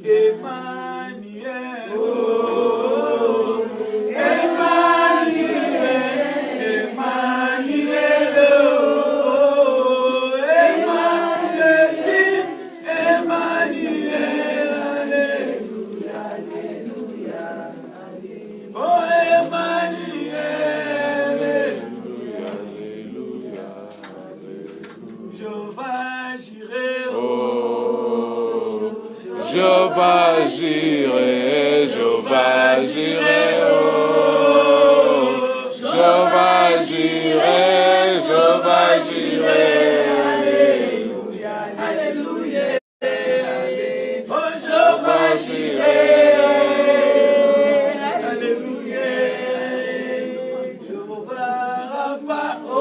Emmanuel, oh, Emmanuel, Emmanuel, oh, Emmanuel, Emmanuel, alléluia, alléluia, oh, Emmanuel, alléluia, alléluia, Jéhovah Jireh, oh, Jéhovah Jireh, Jéhovah Jireh, oh, Jéhovah Jireh, Jéhovah Jireh, alléluia, alléluia, oh, Jéhovah Jireh, alléluia, Jéhovah Rapha, oh,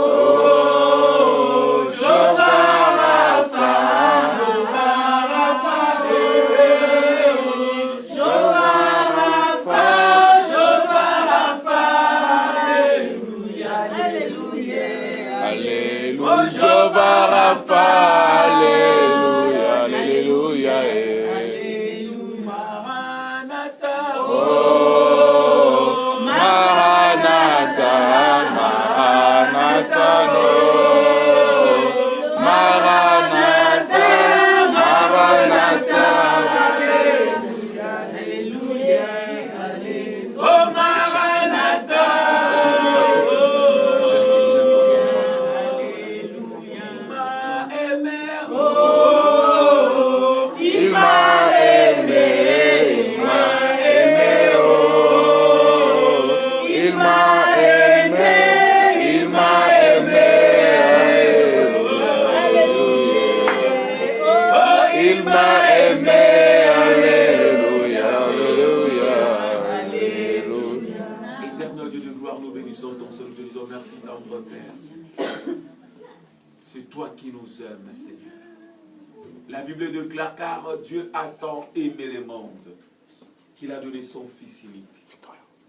Jéhovah Rapha, Jéhovah Rapha, alléluia, alléluia, alléluia, Maranatha, oh, Maranatha, Maranatha, no, Maranatha, Maranatha, alléluia, alléluia, alléluia, oh, Maranatha. Merci, tendre Père. C'est toi qui nous aimes, Seigneur. La Bible déclare, car Dieu a tant aimé le monde, qu'il a donné son Fils unique,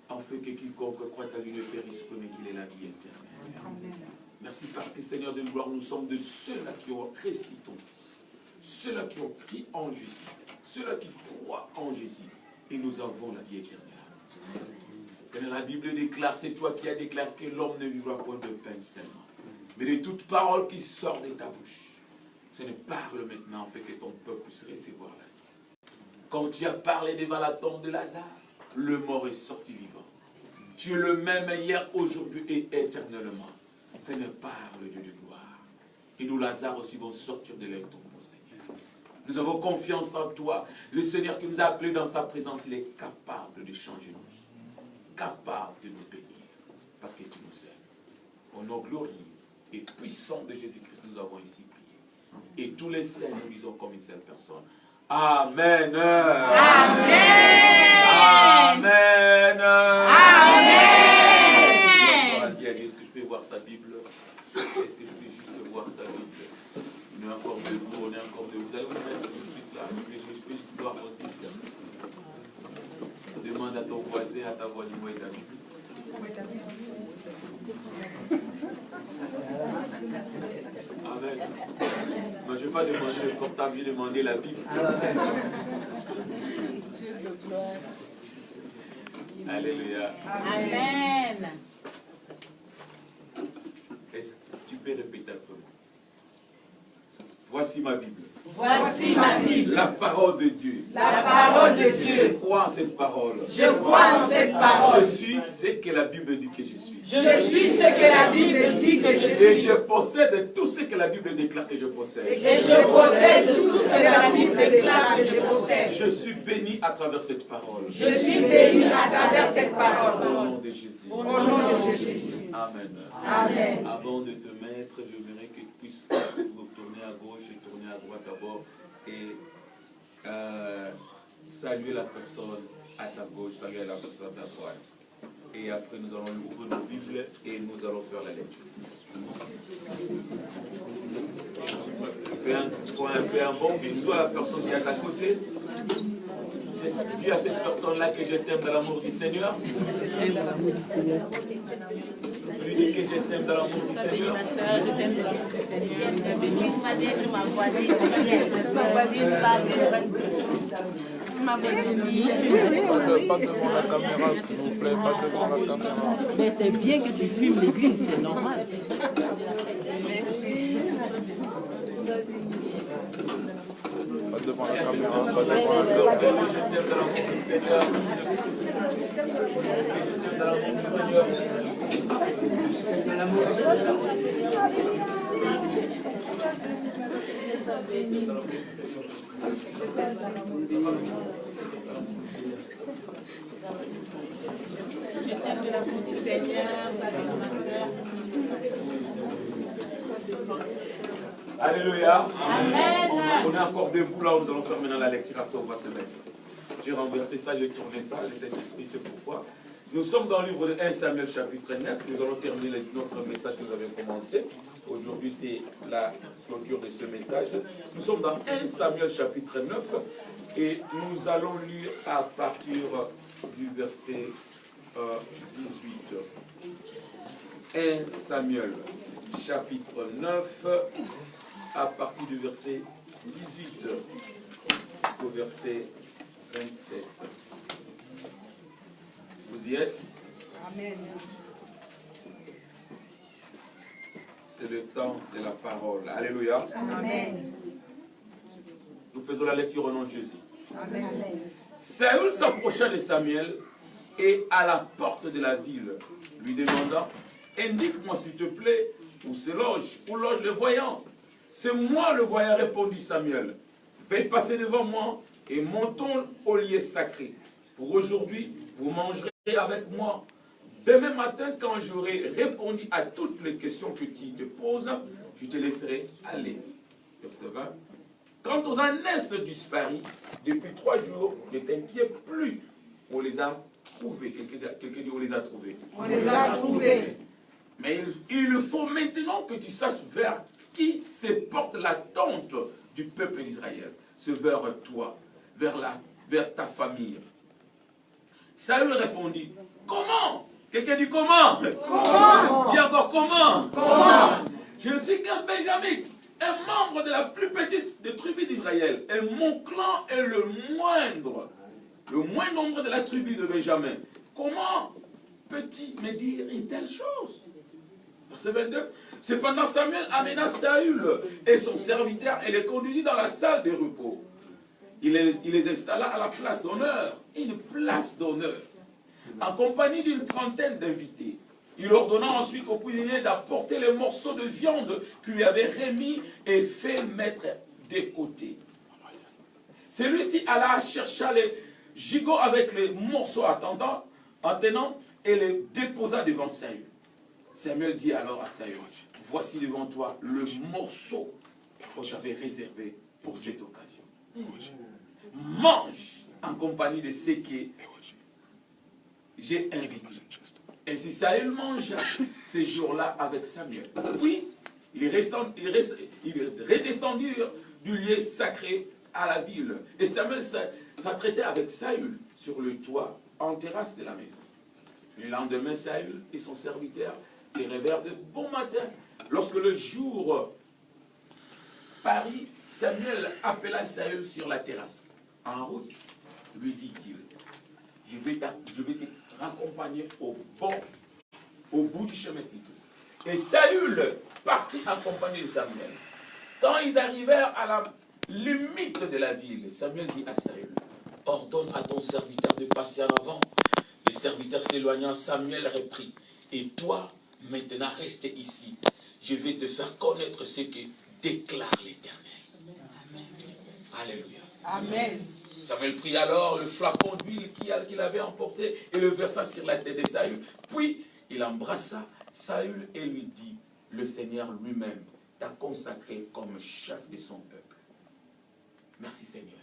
afin que quiconque croit à lui ne périsse pas, mais qu'il ait la vie éternelle. Amen. Merci parce que, Seigneur de gloire, nous sommes de ceux-là qui ont récité ton Fils, ceux-là qui ont cru en Jésus, ceux-là qui croient en Jésus, et nous avons la vie éternelle. Seigneur, la Bible déclare, c'est toi qui as déclaré que l'homme ne vivra point de pain seulement, mais de toute parole qui sort de ta bouche. Seigneur, parle maintenant, afin que ton peuple puisse recevoir la vie. Quand tu as parlé devant la tombe de Lazare, le mort est sorti vivant. Tu es le même hier, aujourd'hui et éternellement. Seigneur, parle, Dieu de gloire. Et nous, Lazare aussi, vont sortir de leur tombeau, Seigneur. Nous avons confiance en toi. Le Seigneur qui nous a appelés dans sa présence, il est capable de changer nos vies. Capable de nous bénir, parce que tu nous aimes. Au nom glorieux et puissant de Jésus-Christ, nous avons ici prié. Et tous les saints, nous disons comme une seule personne. Amen. Amen. Amen. Amen. Est-ce que je peux voir ta Bible? Est-ce que je peux juste voir ta Bible? On est encore debout, on est encore debout. Vous allez vous mettre tout de suite là. Je peux juste voir votre Bible. Demande à ton voisin, à ta voisine, où est ta Bible? Amen. Moi, je ne vais pas demander le portable, je vais demander la Bible. Alléluia. Amen. Est-ce que tu peux répéter après moi? Voici ma Bible. Voici ma Bible. La parole de Dieu. La parole de Dieu. Je crois en cette parole. Je crois en cette parole. Je suis ce que la Bible dit que je suis. Je suis ce que la Bible dit que je suis. Et je possède tout ce que la Bible déclare que je possède. Et je possède tout ce que la Bible déclare que je possède. Je suis béni à travers cette parole. Je suis béni à travers cette parole. Au nom de Jésus. Au nom de Jésus. Amen. Amen. Avant de te mettre, j'aimerais que tu puisses tourner à gauche et tourner à droite d'abord et saluer la personne à ta gauche, saluer la personne à ta droite. Et après, nous allons ouvrir nos Bibles et nous allons faire la lecture. Fais un bon bisou à la personne qui est à ta côté. Dis à cette personne-là que je t'aime dans l'amour du Seigneur. Lui dis que je t'aime dans l'amour du Seigneur. Pas devant la caméra, s'il vous plaît, pas devant la caméra. Mais c'est bien que tu filmes l'église, c'est normal. Pas devant la caméra, pas devant la caméra. Je t'aime dans l'amour du Seigneur. Alléluia. Amen. On est encore debout là, nous allons faire maintenant la lecture, après on va se mettre. J'ai renversé ça, j'ai tourné ça, le Saint-Esprit, c'est pourquoi. Nous sommes dans le livre de 1 Samuel chapitre 9, nous allons terminer notre message que nous avions commencé. Aujourd'hui c'est la clôture de ce message. Nous sommes dans 1 Samuel chapitre 9 et nous allons lire à partir du verset 18. 1 Samuel chapitre 9 à partir du verset 18 jusqu'au verset 27. Vous y êtes? Amen. C'est le temps de la parole. Alléluia. Amen. Nous faisons la lecture au nom de Jésus. Amen. Saül s'approcha de Samuel et à la porte de la ville, lui demanda, indique-moi s'il te plaît, où loge le voyant. C'est moi le voyant, répondit Samuel. Veuillez passer devant moi et montons au lieu sacré. Pour aujourd'hui, vous mangerez avec moi. Demain matin, quand j'aurai répondu à toutes les questions que tu te poses, je te laisserai aller. Verset 20. Quant aux ânesses disparus, depuis 3 jours, ne t'inquiète plus. On les a trouvés. Quelqu'un dit on les a trouvés. On les a trouvés. Mais il faut maintenant que tu saches vers qui se porte l'attente du peuple d'Israël. C'est vers toi, vers ta famille. Saül répondit, comment? Quelqu'un dit comment? Comment? Dis encore comment? Comment? Je ne suis qu'un Benjamin, un membre de la plus petite des tribus d'Israël. Et mon clan est le moins nombre de la tribu de Benjamin. Comment peux-tu me dire une telle chose? Verset 22. Cependant Samuel amena Saül et son serviteur et les conduisit dans la salle de repos. Il les installa à la place d'honneur, une place d'honneur, en compagnie d'une trentaine d'invités. Il ordonna ensuite au cuisinier d'apporter les morceaux de viande qu'il lui avait remis et fait mettre de côté. Celui-ci alla chercher les gigots avec les morceaux en tenant et les déposa devant Saül. Samuel dit alors à Saül, voici devant toi le morceau que j'avais réservé pour cette occasion. Mange en compagnie de ceux que j'ai invités. Ainsi Saül mangea ces jours-là avec Samuel. Puis, ils redescendirent du lieu sacré à la ville. Et Samuel s'apprêtait avec Saül sur le toit, en terrasse de la maison. Le lendemain, Saül et son serviteur se réveillèrent de bon matin. Lorsque le jour parut, Samuel appela Saül sur la terrasse. En route, lui dit-il, je vais te raccompagner au bout du chemin plutôt. Et Saül partit accompagné de Samuel. Quand ils arrivèrent à la limite de la ville, Samuel dit à Saül, ordonne à ton serviteur de passer en avant. Le serviteur s'éloignant, Samuel reprit, et toi, maintenant, reste ici. Je vais te faire connaître ce que déclare l'Éternel. Alléluia. Amen. Samuel prit alors le flacon d'huile qu'il avait emporté et le versa sur la tête de Saül. Puis il embrassa Saül et lui dit, le Seigneur lui-même t'a consacré comme chef de son peuple. Merci Seigneur.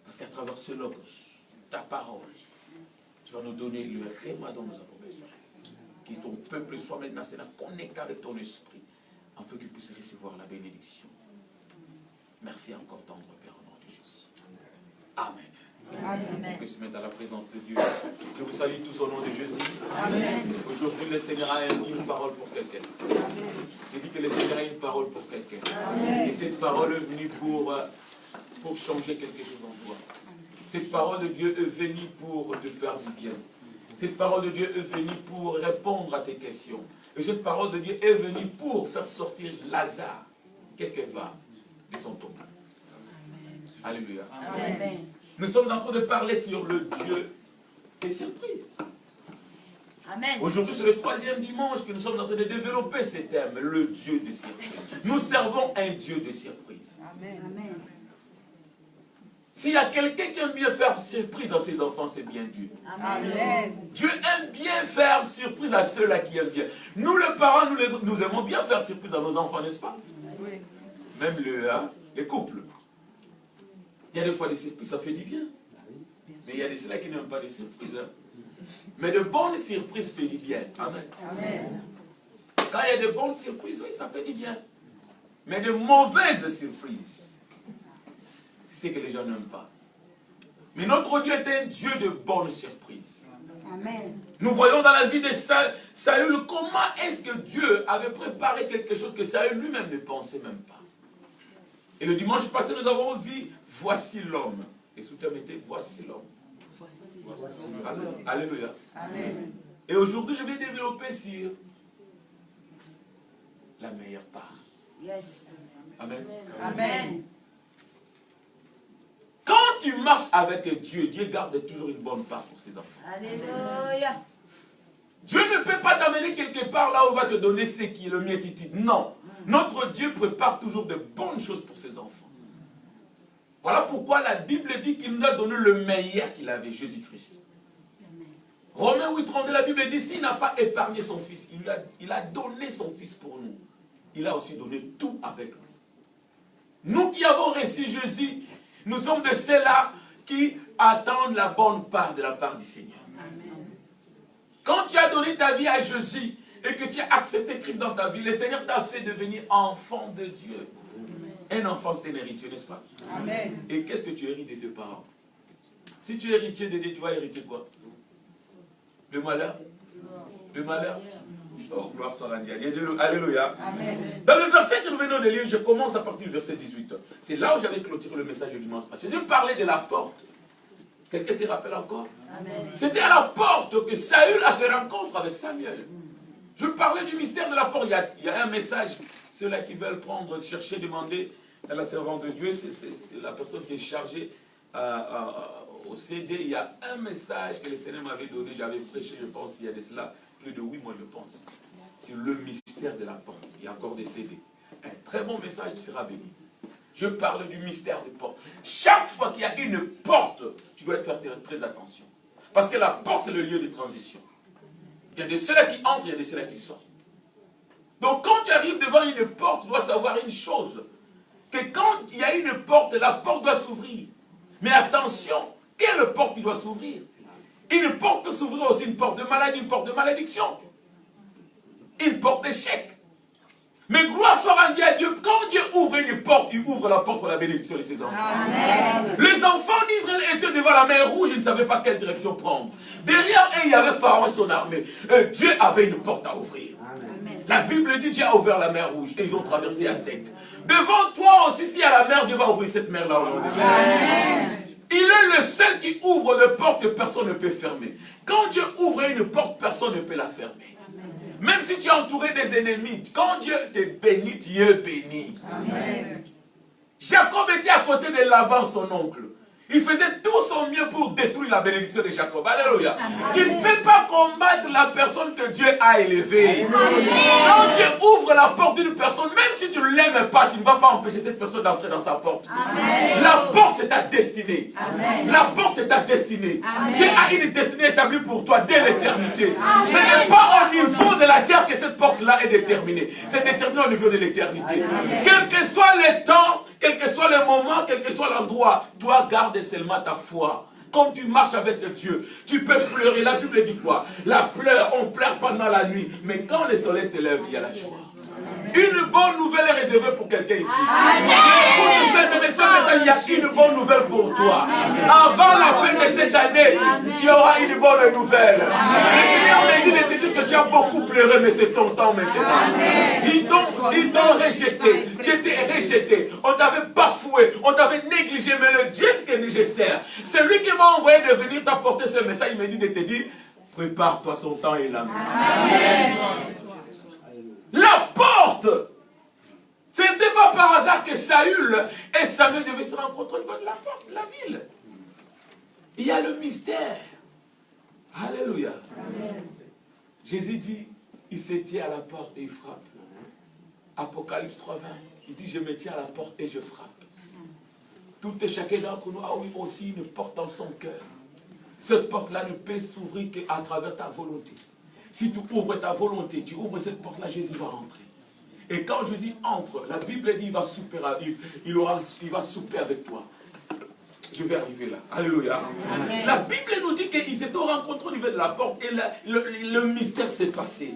Parce qu'à travers ce logos, ta parole, tu vas nous donner le réma dont nous avons besoin. Que ton peuple soit maintenant connecté avec ton esprit, afin qu'il puisse recevoir la bénédiction. Merci encore, tendre Père, au nom de Jésus. Amen. Amen. Que se mettre dans la présence de Dieu. Je vous salue tous au nom de Jésus. Amen. Aujourd'hui, le Seigneur a une parole pour quelqu'un. J'ai dit que le Seigneur a une parole pour quelqu'un. Et cette parole est venue pour changer quelque chose en toi. Cette parole de Dieu est venue pour te faire du bien. Cette parole de Dieu est venue pour répondre à tes questions. Et cette parole de Dieu est venue pour faire sortir Lazare, quelque part, de son tombeau. Alléluia. Amen. Nous sommes en train de parler sur le Dieu des surprises. Amen. Aujourd'hui, c'est le 3e dimanche que nous sommes en train de développer ce thème, le Dieu des surprises. Nous servons un Dieu des surprises. Amen. S'il y a quelqu'un qui aime bien faire surprise à ses enfants, c'est bien Dieu. Amen. Dieu aime bien faire surprise à ceux-là qui aiment bien. Nous, les parents, nous aimons bien faire surprise à nos enfants, n'est-ce pas? Oui. Même les couples. Il y a des fois des surprises, ça fait du bien. Mais il y a des ceux-là qui n'aiment pas des surprises. Mais de bonnes surprises fait du bien. Amen. Amen. Quand il y a de bonnes surprises, oui, ça fait du bien. Mais de mauvaises surprises, c'est ce que les gens n'aiment pas. Mais notre Dieu est un Dieu de bonnes surprises. Amen. Nous voyons dans la vie de Saül comment est-ce que Dieu avait préparé quelque chose que Saül lui-même ne pensait même pas. Et le dimanche passé, nous avons vu « Voici l'homme ». Et sous-terme était « Voici l'homme ». Alléluia. Amen. Et aujourd'hui, je vais développer sur la meilleure part. Yes. Amen. Amen. Quand tu marches avec Dieu, Dieu garde toujours une bonne part pour ses enfants. Alléluia. Dieu ne peut pas t'amener quelque part là où il va te donner ce qui est le mien titi. Non. Notre Dieu prépare toujours de bonnes choses pour ses enfants. Voilà pourquoi la Bible dit qu'il nous a donné le meilleur qu'il avait, Jésus-Christ. Romains 8,32, la Bible dit, s'il n'a pas épargné son fils, il a donné son fils pour nous. Il a aussi donné tout avec lui. Nous qui avons reçu Jésus, nous sommes de ceux-là qui attendent la bonne part de la part du Seigneur. Amen. Quand tu as donné ta vie à Jésus et que tu as accepté Christ dans ta vie, le Seigneur t'a fait devenir enfant de Dieu. Un enfant, c'est un héritier, n'est-ce pas? Amen. Et qu'est-ce que tu hérites de tes parents? Si tu es héritier de Dieu, tu vas hériter quoi? Le malheur? Le malheur? Oh, gloire soit à Dieu. Alléluia. Amen. Dans le verset que nous venons de lire, je commence à partir du verset 18. C'est là où j'avais clôturé le message du dimanche. Jésus parlait de la porte. Quelqu'un se rappelle encore? Amen. C'était à la porte que Saül a fait rencontre avec Samuel. Je parlais du mystère de la porte. Il y a un message. Ceux-là qui veulent prendre, chercher, demander à la servante de Dieu, c'est la personne qui est chargée au CD. Il y a un message que le Seigneur m'avait donné. J'avais prêché, je pense, il y a de cela plus de 8 mois, je pense. Sur le mystère de la porte. Il y a encore des CD. Un très bon message qui sera béni. Je parle du mystère des portes. Chaque fois qu'il y a une porte, tu dois faire très attention. Parce que la porte, c'est le lieu de transition. Il y a de ceux-là qui entrent, il y a de ceux-là qui sortent. Donc quand tu arrives devant une porte, tu dois savoir une chose. Que quand il y a une porte, la porte doit s'ouvrir. Mais attention, quelle porte qui doit s'ouvrir? Une porte peut s'ouvrir aussi, une porte de maladie, une porte de malédiction. Une porte d'échec. Mais gloire soit rendue à Dieu. Quand Dieu ouvre une porte, il ouvre la porte pour la bénédiction de ses enfants. Amen. Les enfants d'Israël étaient devant la mer Rouge et ne savaient pas quelle direction prendre. Derrière eux, il y avait Pharaon et son armée. Dieu avait une porte à ouvrir. Amen. La Bible dit Dieu a ouvert la mer Rouge et ils ont traversé à sec. Devant toi aussi, s'il y a la mer, Dieu va ouvrir cette mer-là au nom de Jésus. Amen. Il est le seul qui ouvre les portes que personne ne peut fermer. Quand Dieu ouvre une porte, personne ne peut la fermer. Même si tu es entouré des ennemis, quand Dieu te bénit, Dieu bénit. Amen. Jacob était à côté de Laban, son oncle. Il faisait tout son mieux pour détruire la bénédiction de Jacob. Alléluia. Tu ne peux pas combattre la personne que Dieu a élevée. Quand Dieu ouvre la porte d'une personne, même si tu ne l'aimes pas, tu ne vas pas empêcher cette personne d'entrer dans sa porte. Amen. La porte, c'est ta destinée. Amen. La porte, c'est ta destinée. Amen. Dieu a une destinée établie pour toi dès l'éternité. Ce n'est pas au niveau de la terre que cette porte-là est déterminée. C'est déterminé au niveau de l'éternité. Quel que soit le temps, quel que soit le moment, quel que soit l'endroit, toi garde seulement ta foi. Quand tu marches avec Dieu, tu peux pleurer. La Bible dit quoi? On pleure pendant la nuit, mais quand le soleil se lève, il y a la joie. Une bonne nouvelle est réservée pour quelqu'un ici. Pour ce message, il y a une bonne nouvelle pour toi. Avant la fin de cette année, tu auras une bonne nouvelle. Le Seigneur m'a dit de te dire que tu as beaucoup pleuré, mais c'est ton temps maintenant. Ils t'ont rejeté. Tu étais rejeté. On t'avait bafoué. On t'avait négligé. Mais le Dieu que je sers, c'est lui qui m'a envoyé de venir t'apporter ce message. Il m'a dit de te dire, prépare-toi, son temps est là. La porte. Ce n'était pas par hasard que Saül et Samuel devaient se rencontrer au niveau de la porte de la ville. Il y a le mystère. Alléluia. Amen. Jésus dit, il se tient à la porte et il frappe. Apocalypse 3:20. Il dit, je me tiens à la porte et je frappe. Tout et chacun d'entre nous a aussi une porte dans son cœur. Cette porte-là ne peut s'ouvrir qu'à travers ta volonté. Si tu ouvres ta volonté, tu ouvres cette porte-là, Jésus va rentrer. Et quand Jésus entre, la Bible dit, il va souper avec toi. Je vais arriver là. Alléluia. Amen. La Bible nous dit qu'ils se sont rencontrés au niveau de la porte et le mystère s'est passé.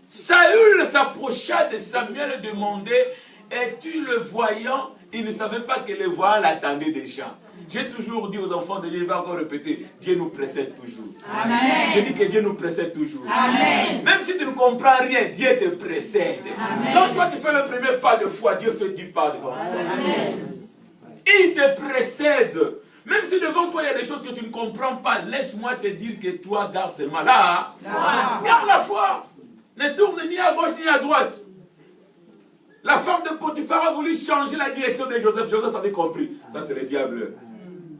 Saül s'approcha de Samuel et demandait, es-tu le voyant? Il ne savait pas que le voyant l'attendait déjà. J'ai toujours dit aux enfants de Dieu, je vais encore répéter, Dieu nous précède toujours. Amen. Je dis que Dieu nous précède toujours. Amen. Même si tu ne comprends rien, Dieu te précède. Amen. Quand toi tu fais le premier pas de foi, Dieu fait 10 pas devant toi. Amen. Il te précède. Même si devant toi il y a des choses que tu ne comprends pas, laisse-moi te dire que toi garde seulement là. Garde la foi. Ne tourne ni à gauche ni à droite. La femme de Potiphar a voulu changer la direction de Joseph. Joseph avait compris. Ça c'est le diable.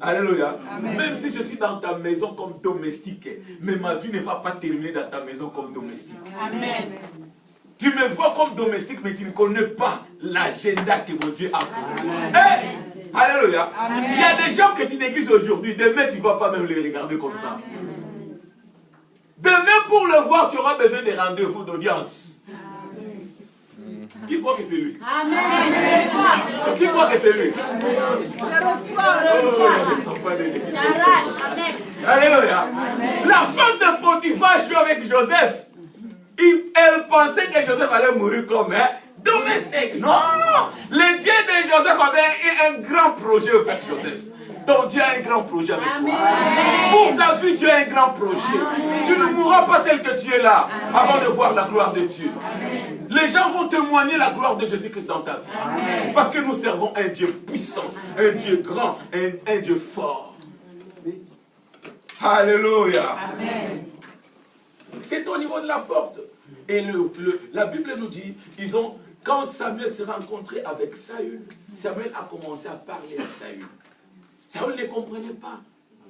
Alléluia. Amen. Même si je suis dans ta maison comme domestique, mais ma vie ne va pas terminer dans ta maison comme domestique. Amen. Tu me vois comme domestique, mais tu ne connais pas l'agenda que mon Dieu a pour toi. Hey! Alléluia. Amen. Il y a des gens que tu négliges aujourd'hui. Demain, tu ne vas pas même les regarder comme ça. Amen. Demain, pour le voir, tu auras besoin de rendez-vous d'audience. Qui croit que c'est lui? Amen. Qui croit que c'est lui? Je reçois. Alléluia. La femme de Potiphar jouait avec Joseph. Elle pensait que Joseph allait mourir comme domestique. Non! Le Dieu de Joseph avait un grand projet avec Joseph. Donc Dieu a un grand projet avec toi. Pour ta vie, Dieu a un grand projet. Amen. Tu ne mourras pas tel que tu es là. Amen. Avant de voir la gloire de Dieu. Amen. Les gens vont témoigner la gloire de Jésus-Christ dans ta vie. Amen. Parce que nous servons un Dieu puissant, un Dieu grand, un Dieu fort. Alléluia. Amen. C'est au niveau de la porte. Et la Bible nous dit, quand Samuel s'est rencontré avec Saül, Samuel a commencé à parler à Saül. Saül ne comprenait pas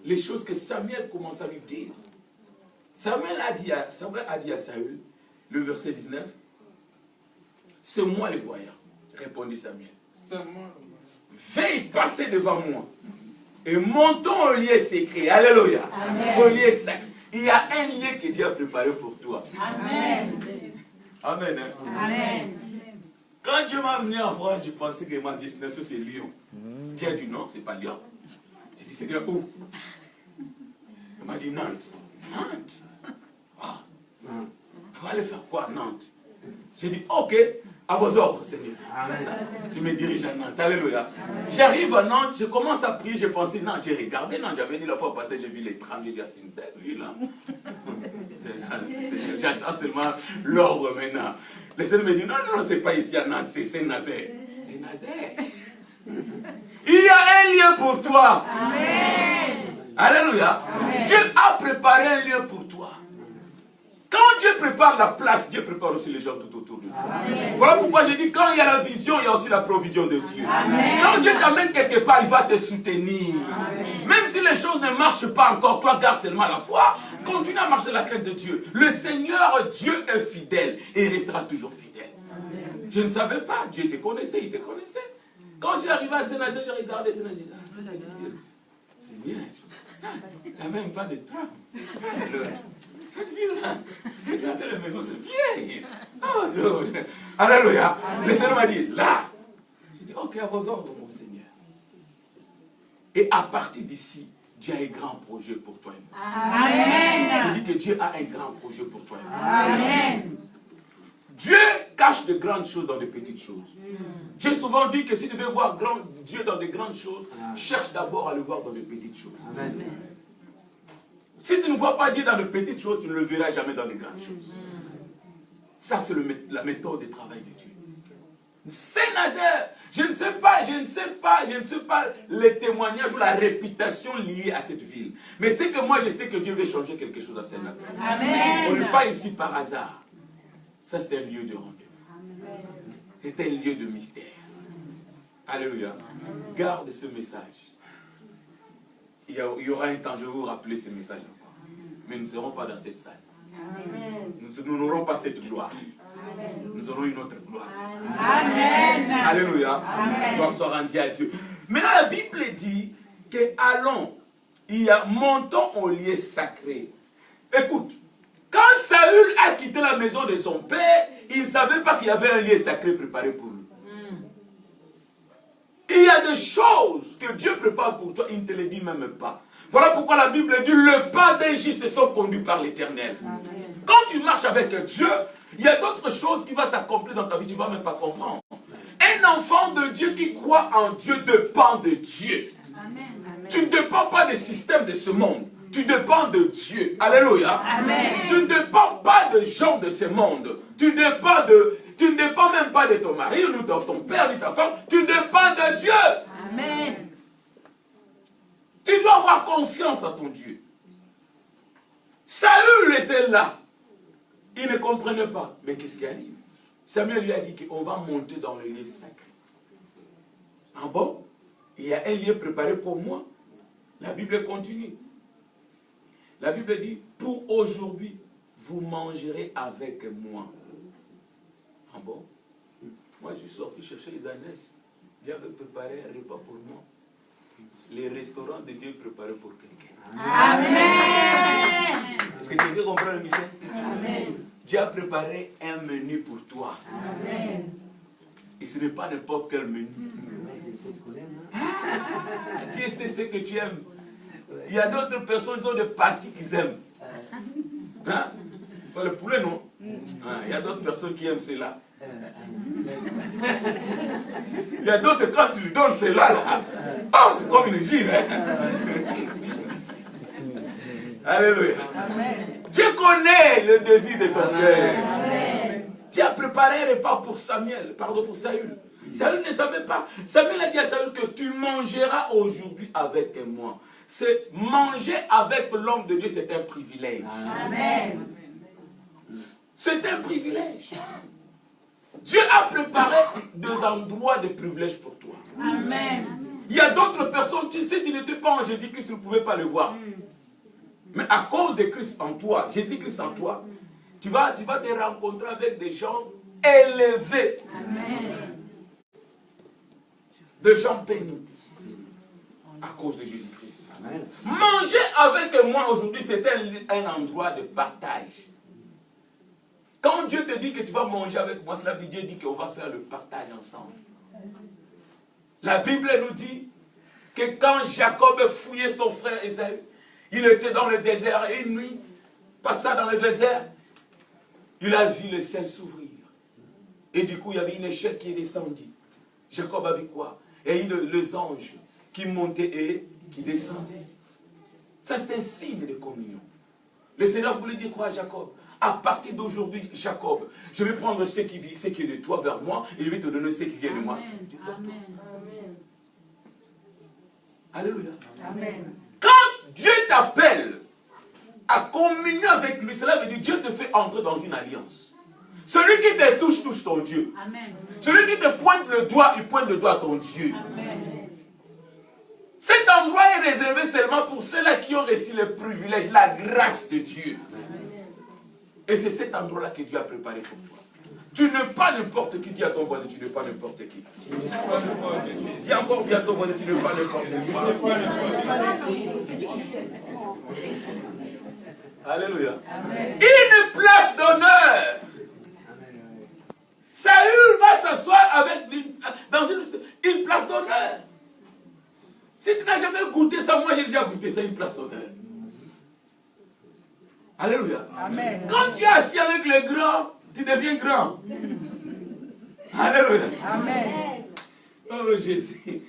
les choses que Samuel commençait à lui dire. Samuel a dit à Saül, le verset 19, c'est moi le voyant, répondit Samuel. Veille passer devant moi et montons au lieu sacré. Alléluia. Au lieu sacré. Il y a un lieu que Dieu a préparé pour toi. Amen. Amen. Hein? Amen. Quand Dieu m'a amené en France, je pensais que ma destination c'est Lyon. Dieu a dit non, c'est pas Lyon. J'ai dit, c'est bien où? Il m'a dit Nantes. Nantes? Ah. On va aller faire quoi à Nantes? J'ai dit, ok, à vos ordres, Seigneur. Je me dirige à Nantes. Alléluia. J'arrive à Nantes, je commence à prier, je pensais, Nantes, j'ai regardé Nantes, j'avais dit la fois passée, j'ai vu les trams, j'ai dit, c'est une belle ville. Hein? J'attends seulement l'ordre maintenant. Le Seigneur me dit, non, non, c'est pas ici à Nantes, c'est Saint-Nazaire. Saint-Nazaire. Il y a un lieu pour toi. Amen. Alléluia. Amen. Dieu a préparé un lieu pour toi. Quand Dieu prépare la place, Dieu prépare aussi les gens tout autour de toi. Amen. Voilà pourquoi je dis, quand il y a la vision, il y a aussi la provision de Dieu. Amen. Quand Dieu t'amène quelque part, il va te soutenir. Amen. Même si les choses ne marchent pas encore, toi garde seulement la foi. Continue à marcher la crainte de Dieu. Le Seigneur, Dieu est fidèle et il restera toujours fidèle. Amen. Je ne savais pas, Dieu te connaissait, il te connaissait. Quand je suis arrivé à Saint-Nazaire, j'ai regardé Saint-Nazaire, j'ai dit, c'est bien. Il n'y a même pas de tram. Cette ville-là, regardez la maison, c'est vieille. Oh non. Alléluia. Le Seigneur m'a dit, là. J'ai dit, ok, à vos ordres, mon Seigneur. Et à partir d'ici, Dieu a un grand projet pour toi et moi. Amen. Je dis que Dieu a un grand projet pour toi et moi. Amen. Dieu cache de grandes choses dans de petites choses. J'ai souvent dit que si tu veux voir Dieu dans de grandes choses, cherche d'abord à le voir dans de petites choses. Amen. Si tu ne vois pas Dieu dans de petites choses, tu ne le verras jamais dans de grandes choses. Ça, c'est la méthode de travail de Dieu. Saint-Nazaire, je ne sais pas les témoignages ou la réputation liée à cette ville. Mais c'est que moi, je sais que Dieu veut changer quelque chose à Saint-Nazaire. Amen. On n'est pas ici par hasard. Ça, c'est un lieu de rendez-vous. C'est un lieu de mystère. Alléluia. Amen. Garde ce message. Il y aura un temps, je vais vous rappeler ce message encore. Mais nous ne serons pas dans cette salle. Amen. Nous n'aurons pas cette gloire. Amen. Nous aurons une autre gloire. Amen. Alléluia. Gloire soit rendue à Dieu. Maintenant, la Bible dit que allons, montons au lieu sacré. Écoute, quand Saül a quitté la maison de son père, il ne savait pas qu'il y avait un lieu sacré préparé pour lui. Il y a des choses que Dieu prépare pour toi, il ne te les dit même pas. Voilà pourquoi la Bible dit, le pas d'un juste sont conduits par l'Éternel. Quand tu marches avec Dieu, il y a d'autres choses qui vont s'accomplir dans ta vie, tu ne vas même pas comprendre. Un enfant de Dieu qui croit en Dieu dépend de Dieu. Amen. Tu ne dépends pas des systèmes de ce monde. Tu dépends de Dieu. Alléluia. Amen. Tu ne dépends pas de gens de ce monde. Tu ne dépends même pas de ton mari, ou de ton père, ni ta femme. Tu dépends de Dieu. Amen. Tu dois avoir confiance en ton Dieu. Saül était là. Il ne comprenait pas. Mais qu'est-ce qui arrive? Samuel lui a dit qu'on va monter dans le lieu sacré. Ah bon? Il y a un lieu préparé pour moi. La Bible continue. La Bible dit, pour aujourd'hui, vous mangerez avec moi. Ah bon? Moi, je suis sorti chercher les ânesses. Dieu avait préparé un repas pour moi. Les restaurants de Dieu préparés pour quelqu'un. Amen. Est-ce que quelqu'un comprend le mystère? Amen. Dieu a préparé un menu pour toi. Amen. Et ce n'est pas n'importe quel menu. Dieu sait ce que tu aimes. Il y a d'autres personnes qui ont des parties qu'ils aiment. Hein? Pas le poulet, non? Il y a d'autres personnes qui aiment cela. Il y a d'autres, quand tu lui donnes cela, là, oh, c'est comme une gire. Alléluia. Amen. Dieu connaît le désir de ton cœur. Dieu a préparé un repas pour Samuel, pour Saül. Saül ne savait pas. Samuel a dit à Saül que tu mangeras aujourd'hui avec moi. C'est manger avec l'homme de Dieu, c'est un privilège. Amen. C'est un privilège. Dieu a préparé des endroits de privilèges pour toi. Amen. Il y a d'autres personnes, tu sais, tu n'étais pas en Jésus-Christ, tu ne pouvais pas le voir. Mais à cause de Christ en toi, Jésus-Christ en toi, tu vas te rencontrer avec des gens élevés. Amen. Des gens bénis. À cause de Jésus-Christ. Manger avec moi aujourd'hui, c'est un endroit de partage. Quand Dieu te dit que tu vas manger avec moi, cela veut dire Dieu dit qu'on va faire le partage ensemble. La Bible nous dit que quand Jacob fouillait son frère Ésaü, il était dans le désert et une nuit, passa dans le désert, il a vu le ciel s'ouvrir. Et du coup, il y avait une échelle qui est descendue. Jacob a vu quoi? Et les anges qui montaient et qui descendaient. Ça, c'est un signe de communion. Le Seigneur voulait dire quoi à Jacob? À partir d'aujourd'hui, Jacob, je vais prendre ce qui est de toi vers moi et je vais te donner ce qui vient de moi. Amen. Alléluia. Amen. Quand Dieu t'appelle à communier avec lui, cela veut dire que Dieu te fait entrer dans une alliance. Celui qui te touche, touche ton Dieu. Amen. Celui qui te pointe le doigt, il pointe le doigt à ton Dieu. Amen. Cet endroit est réservé seulement pour ceux-là qui ont reçu le privilège, la grâce de Dieu. Amen. Et c'est cet endroit-là que Dieu a préparé pour toi. Tu n'es pas n'importe qui. Dis à ton voisin, tu n'es pas n'importe qui. Dis encore bien à ton voisin, tu n'es pas n'importe qui. Alléluia. Amen. Une place d'honneur. Saül va s'asseoir dans une place d'honneur. Si tu n'as jamais goûté ça, moi j'ai déjà goûté ça, une place d'honneur. Alléluia. Amen. Quand tu es assis avec les grands, tu deviens grand. Alléluia. Amen. Oh Jésus.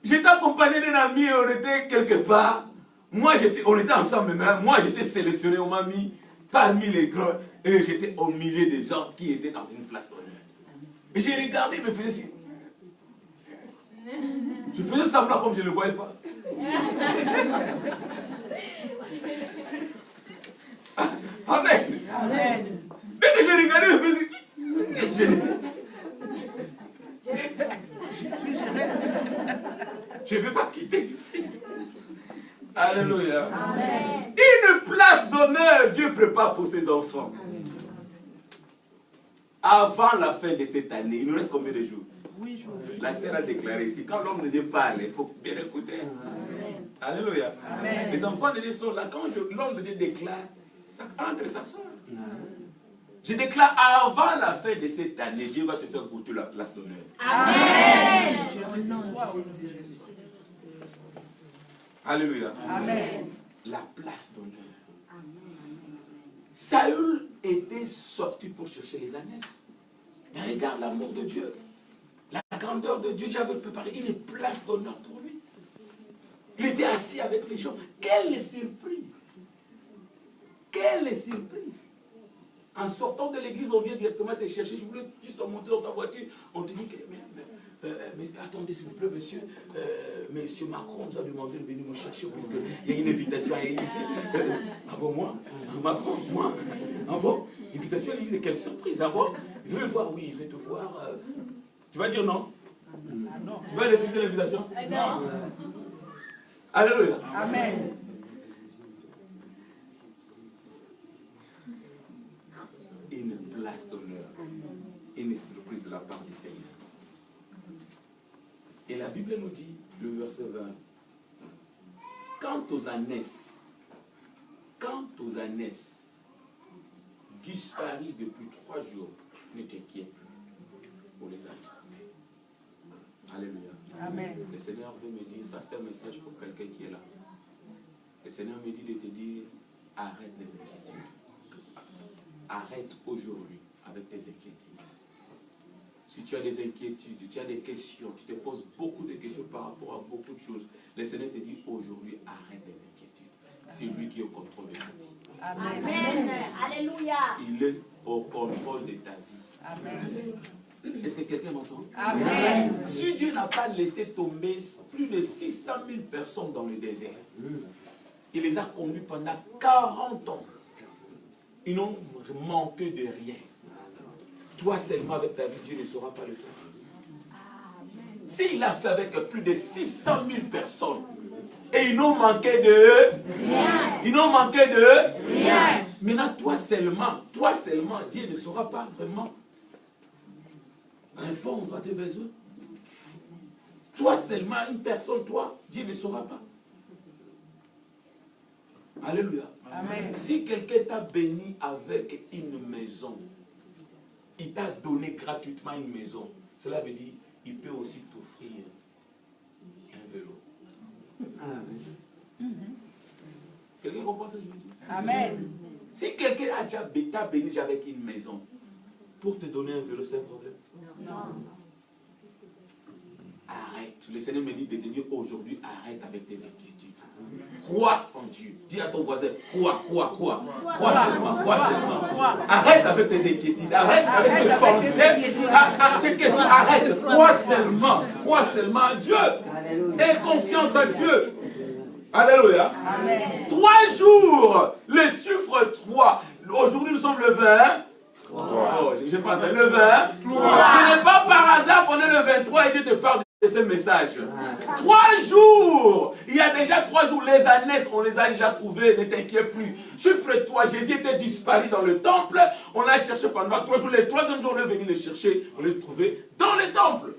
J'étais accompagné d'un ami et on était quelque part. On était ensemble, mais moi j'étais sélectionné, on m'a mis parmi les grands. Et j'étais au milieu des gens qui étaient dans une place d'honneur. Et j'ai regardé, il me faisait si. Je faisais semblant comme je ne le voyais pas. Amen. Amen. Dès que je regardais, il me faisait. Je ne vais pas quitter ici. Alléluia. Amen. Une place d'honneur, Dieu prépare pour ses enfants. Avant la fin de cette année, il nous reste combien de jours? 8 jours. La sœur a déclaré ici, quand l'homme de Dieu parle, il faut bien écouter. Alléluia. Amen. Les enfants de Dieu sont là. Quand l'homme de Dieu déclare, ça entre, ça sort. Je déclare, avant la fin de cette année, Dieu va te faire goûter la place d'honneur. Amen. Alléluia. Amen. La place d'honneur. Saül était sorti pour chercher les ânesses. Mais regarde l'amour de Dieu. La grandeur de Dieu. Dieu avait préparé une place d'honneur pour lui. Il était assis avec les gens. Quelle surprise! Quelle surprise! En sortant de l'église, on vient directement te chercher. Je voulais juste monter dans ta voiture. On te dit que, mais attendez s'il vous plaît, monsieur. Monsieur Macron nous a demandé de venir me chercher puisqu'il y a une invitation à l'Élysée. Ah bon, moi? Macron, moi? Ah bon? Invitation à l'Élysée, quelle surprise! Ah bon? Il veut me voir, oui, il veut te voir. Tu vas dire non? Non. Tu vas refuser l'invitation? Non. Alléluia. Amen. Une place d'honneur, une surprise de la part du Seigneur. Et la Bible nous dit, le verset 20, quant aux ânesses disparues depuis 3 jours, ne t'inquiète plus pour les attraper. Alléluia. Amen. Le Seigneur veut me dire, ça c'est un message pour quelqu'un qui est là. Le Seigneur me dit de te dire, arrête les inquiétudes. Arrête aujourd'hui avec tes inquiétudes. Si tu as des inquiétudes, tu as des questions, tu te poses beaucoup de questions par rapport à beaucoup de choses, le Seigneur te dit aujourd'hui, arrête les inquiétudes. C'est lui qui est au contrôle de ta vie. Amen. Amen. Alléluia. Il est au contrôle de ta vie. Amen. Est-ce que quelqu'un m'entend? Amen. Si Dieu n'a pas laissé tomber plus de 600 000 personnes dans le désert, il les a conduits pendant 40 ans. Ils n'ont manqué de rien. Toi seulement avec ta vie, Dieu ne saura pas le faire. S'il l'a fait avec plus de 600 000 personnes, et ils n'ont manqué de rien. Ils n'ont manqué de rien. Maintenant, toi seulement, Dieu ne saura pas vraiment répondre à tes besoins. Toi seulement, une personne, toi, Dieu ne saura pas. Alléluia. Amen. Si quelqu'un t'a béni avec une maison, il t'a donné gratuitement une maison, cela veut dire qu'il peut aussi t'offrir un vélo. Quelqu'un comprend ce que je veux dire? Amen. Si quelqu'un a déjà t'a béni avec une maison, pour te donner un vélo, c'est un problème? Non. Arrête. Le Seigneur me dit de te dire aujourd'hui, arrête avec tes inquiétudes. Crois en Dieu. Dis à ton voisin, crois seulement. Arrête avec tes inquiétudes. Arrête avec tes pensées. Tes questions. Arrête. Crois seulement en Dieu. Aie confiance en Dieu. Alléluia. Amen. 3 jours. Le chiffre 3. Aujourd'hui, nous sommes le 20. Oh, je pas entendu. Le 20. Ce n'est pas par hasard qu'on est le 23 et Dieu te parle de ce message. 3 jours. Il y a déjà 3 jours. Les ânesses, on les a déjà trouvées. Ne t'inquiète plus. Chiffre 3. Jésus était disparu dans le temple. On l'a cherché pendant 3 jours. Le 3e jour, on est venu le chercher. On l'a trouvé dans le temple.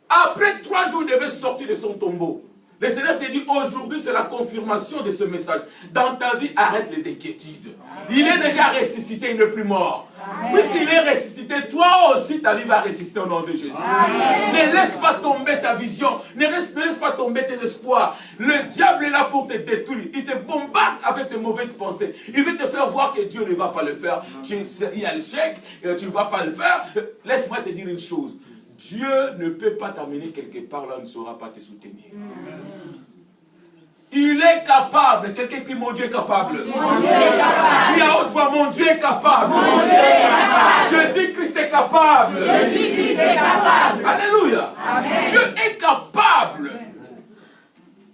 Après 3 jours, il devait sortir de son tombeau. Le Seigneur te dit aujourd'hui, c'est la confirmation de ce message. Dans ta vie, arrête les inquiétudes. Il est déjà ressuscité, il n'est plus mort. Puisqu'il est ressuscité, toi aussi, ta vie va ressusciter au nom de Jésus. Amen. Ne laisse pas tomber ta vision. Ne laisse pas tomber tes espoirs. Le diable est là pour te détruire. Il te bombarde avec de mauvaises pensées. Il veut te faire voir que Dieu ne va pas le faire. Il y a l'échec, tu ne vas pas le faire. Laisse-moi te dire une chose. Dieu ne peut pas t'amener quelque part là où il ne saura pas te soutenir. Il est capable. Quelqu'un qui dit mon Dieu est capable. Mon Dieu est capable. Dis à haute voix, mon Dieu est capable. Mon Dieu est capable. Jésus-Christ est capable. Jésus-Christ est capable. Alléluia. Amen. Dieu est capable.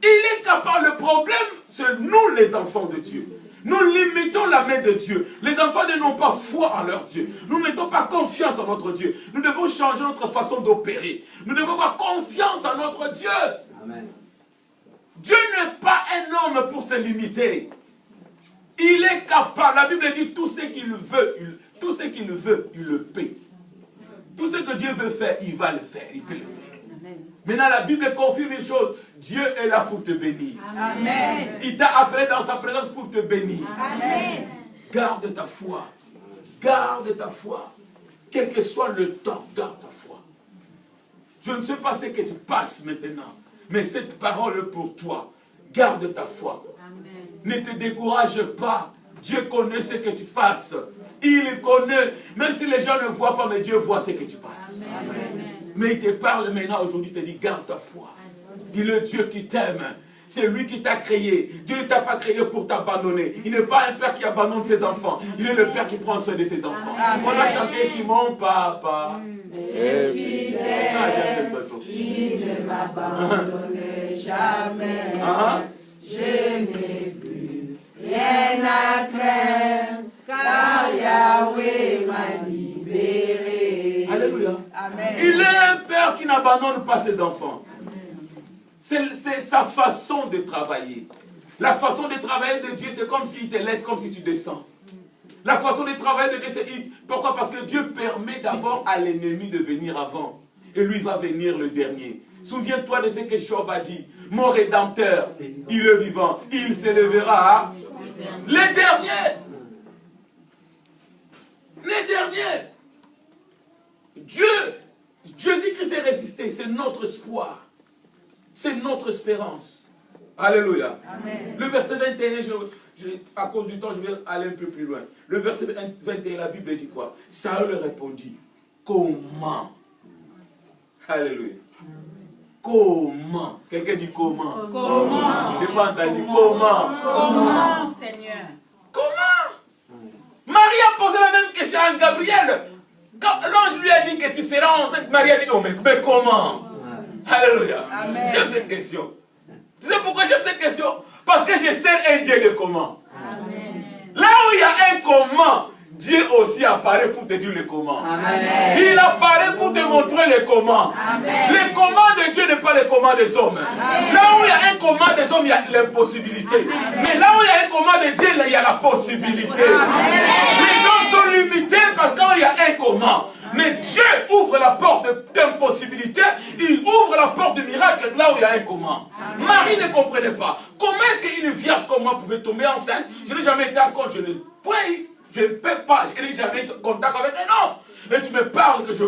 Il est capable. Le problème, c'est nous les enfants de Dieu. Nous limitons la main de Dieu. Les enfants n'ont pas foi en leur Dieu. Nous ne mettons pas confiance en notre Dieu. Nous devons changer notre façon d'opérer. Nous devons avoir confiance en notre Dieu. Amen. Dieu n'est pas un homme pour se limiter. Il est capable. La Bible dit tout ce qu'il veut, il le peut. Tout ce que Dieu veut faire, il va le faire. Il peut le faire. Maintenant, la Bible confirme une chose. Dieu est là pour te bénir. Amen. Il t'a appelé dans sa présence pour te bénir. Amen. Garde ta foi. Garde ta foi. Quel que soit le temps, garde ta foi. Je ne sais pas ce que tu passes maintenant. Mais cette parole est pour toi. Garde ta foi. Amen. Ne te décourage pas. Dieu connaît ce que tu fasses. Il connaît. Même si les gens ne voient pas, mais Dieu voit ce que tu passes. Amen. Mais il te parle maintenant aujourd'hui, il te dit, garde ta foi. Il est le Dieu qui t'aime. C'est lui qui t'a créé. Dieu ne t'a pas créé pour t'abandonner. Il n'est pas un père qui abandonne ses enfants. Il est le père qui prend soin de ses enfants. Amen. On a chanté Simon, papa. Et fidèle, il ne m'abandonne jamais. Je n'ai plus rien à craindre, car Yahweh m'a libéré. Alléluia. Amen. Il est un père qui n'abandonne pas ses enfants. C'est sa façon de travailler. La façon de travailler de Dieu, c'est comme s'il te laisse, comme si tu descends. La façon de travailler de Dieu, c'est... Pourquoi? Parce que Dieu permet d'abord à l'ennemi de venir avant. Et lui va venir le dernier. Souviens-toi de ce que Job a dit. Mon Rédempteur, il est vivant. Il s'élèvera. Les derniers. Les derniers. Dieu, Jésus-Christ est résisté. C'est notre espoir. C'est notre espérance. Alléluia. Amen. Le verset 21, à cause du temps, je vais aller un peu plus loin. Le verset 21, la Bible dit quoi? Saül répondit, comment? Alléluia. Comment? Quelqu'un dit comment? Comment? Je n'ai pas entendu. Comment? Comment, Seigneur? Comment? Marie a posé la même question à Ange Gabriel. Quand l'ange lui a dit que tu seras enceinte, Marie a dit, oh mais comment? Alléluia. J'aime cette question. Tu sais pourquoi j'aime cette question? Parce que je sers un Dieu de comment. Amen. Là où il y a un comment, Dieu aussi apparaît pour te dire le comment. Amen. Il apparaît pour te montrer le comment. Amen. Le comment de Dieu n'est pas le comment des hommes. Amen. Là où il y a un comment des hommes, il y a l'impossibilité. Mais là où il y a un comment de Dieu, il y a la possibilité. Amen. Les hommes sont limités parce qu'il y a un comment. Mais Dieu ouvre la porte d'impossibilité, il ouvre la porte de miracle là où il y a un comment. Amen. Marie ne comprenait pas. Comment est-ce qu'une vierge comme moi pouvait tomber enceinte? Je n'ai jamais été en compte, je ne peux pas, je n'ai jamais été en contact avec un homme. Et tu me parles que je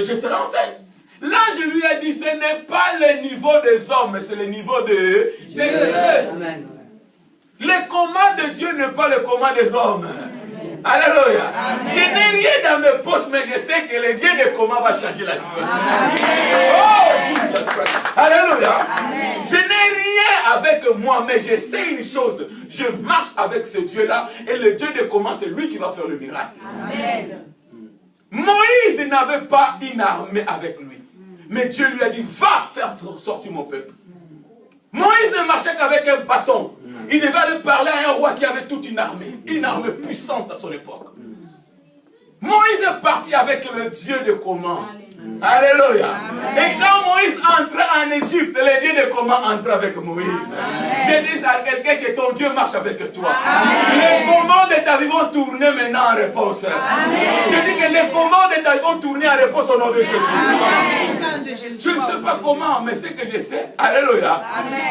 serai enceinte. Là, je lui ai dit, ce n'est pas le niveau des hommes, mais c'est le niveau de Dieu. Amen. Le comment de Dieu n'est pas le comment des hommes. Alléluia. Amen. Je n'ai rien dans mes poches, mais je sais que le Dieu de comment va changer la situation. Amen. Oh, Jesus Christ. Alléluia. Amen. Je n'ai rien avec moi, mais je sais une chose. Je marche avec ce Dieu-là, et le Dieu de comment, c'est lui qui va faire le miracle. Amen. Moïse n'avait pas une armée avec lui. Mais Dieu lui a dit, va faire sortir mon peuple. Moïse ne marchait qu'avec un bâton. Il devait aller parler à un roi qui avait toute une armée puissante à son époque. Moïse est parti avec le Dieu de comment. Alléluia. Et quand Moïse entrait en Égypte, le Dieu de comment entrait avec Moïse. Je dis à quelqu'un que ton Dieu marche avec toi. Les commandes de ta vie vont tourner maintenant en réponse. Je dis que les commandes de ta vie vont tourner en réponse au nom de Jésus. Je ne sais pas comment, mais c'est que je sais. Alléluia.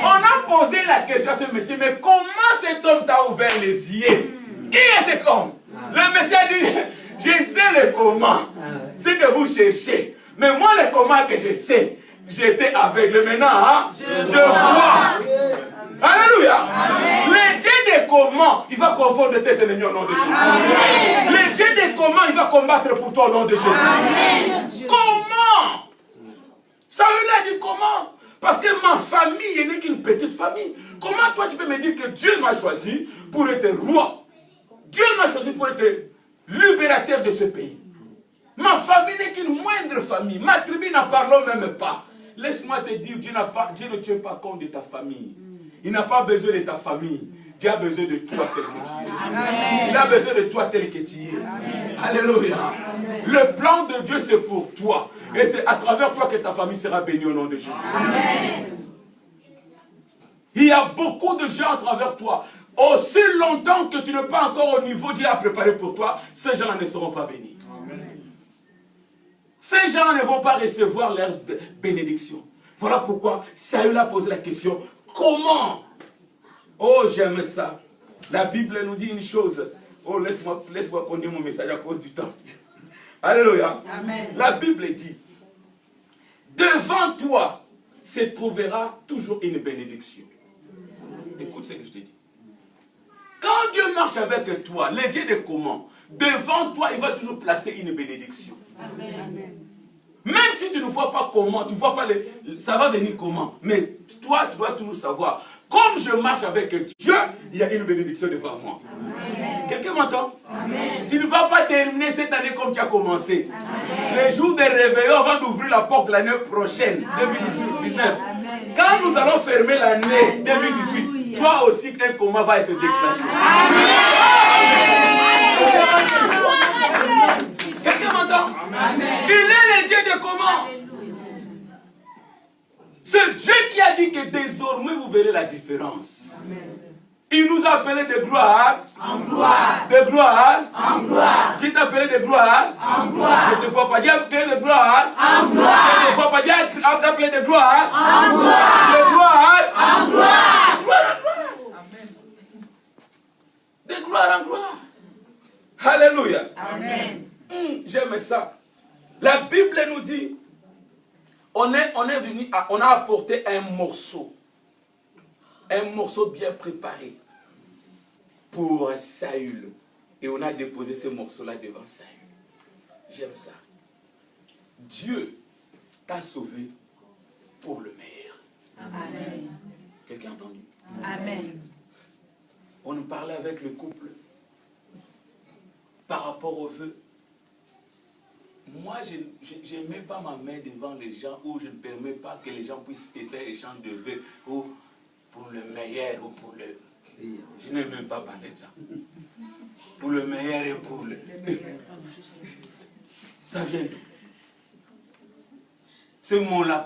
On a posé la question à ce monsieur, mais comment cet homme t'a ouvert les yeux? Qui est cet homme? Le monsieur a dit, je ne sais le comment. C'est que vous cherchez. Mais moi, le comment que je sais, j'étais aveugle. Maintenant, hein, je vois. Alléluia. Amen. Le Dieu des comment, il va confondre tes ennemis au nom de Jésus. Amen. Le Dieu des comment, il va combattre pour toi au nom de Jésus. Amen. Comment? Saül a dit comment? Parce que ma famille n'est qu'une petite famille. Comment toi tu peux me dire que Dieu m'a choisi pour être roi? Dieu m'a choisi pour être libérateur de ce pays. Ma famille n'est qu'une moindre famille. Ma tribu n'en parlons même pas. Laisse-moi te dire, Dieu ne tient pas compte de ta famille. Il n'a pas besoin de ta famille. Dieu a besoin de toi tel que tu es. Amen. Il a besoin de toi tel que tu es. Amen. Alléluia. Amen. Le plan de Dieu, c'est pour toi. Et c'est à travers toi que ta famille sera bénie au nom de Jésus. Amen. Il y a beaucoup de gens à travers toi. Aussi longtemps que tu n'es pas encore au niveau Dieu a préparé pour toi, ces gens ne seront pas bénis. Amen. Ces gens ne vont pas recevoir leur bénédiction. Voilà pourquoi Saül a posé la question. Comment? Oh, j'aime ça. La Bible nous dit une chose. Oh, laisse-moi conduire mon message à cause du temps. Alléluia. Amen. La Bible dit, devant toi se trouvera toujours une bénédiction. Écoute ce que je te dis. Quand Dieu marche avec toi, le Dieu de comment, devant toi, il va toujours placer une bénédiction. Amen. Même si tu ne vois pas comment, tu ne vois pas ça va venir comment. Mais toi, tu dois toujours savoir. Comme je marche avec Dieu, il y a une bénédiction devant moi. Quelqu'un m'entend? Tu ne vas pas terminer cette année comme tu as commencé. Amen. Les jours de réveillon avant d'ouvrir la porte l'année prochaine, 2019. Quand nous allons fermer l'année 2018, toi aussi, un coma va être déclenché. Quelqu'un m'entend? Il est le Dieu de comment? C'est Dieu qui a dit que désormais vous verrez la différence. Amen. Il nous a appelé de gloire en gloire. De gloire en gloire. Dieu t'a appelé de gloire en gloire. Je ne te vois pas. Dieu t'a appelé de gloire en gloire. Je ne te vois pas. Dieu t'a appelé de gloire en gloire. De gloire en gloire. De gloire en gloire. Amen. De gloire en gloire. Alléluia. Amen. J'aime ça. La Bible nous dit, on a apporté un morceau bien préparé pour Saül. Et on a déposé ce morceau-là devant Saül. J'aime ça. Dieu t'a sauvé pour le meilleur. Amen. Quelqu'un a entendu? Amen. On nous parlait avec le couple par rapport aux vœux. Moi, je ne mets pas ma main devant les gens ou je ne permets pas que les gens puissent faire échange de vœux ou pour le meilleur ou pour le... Je n'ai même pas parlé de ça. Pour le meilleur et pour le... Ça vient d'où? Ce mot-là,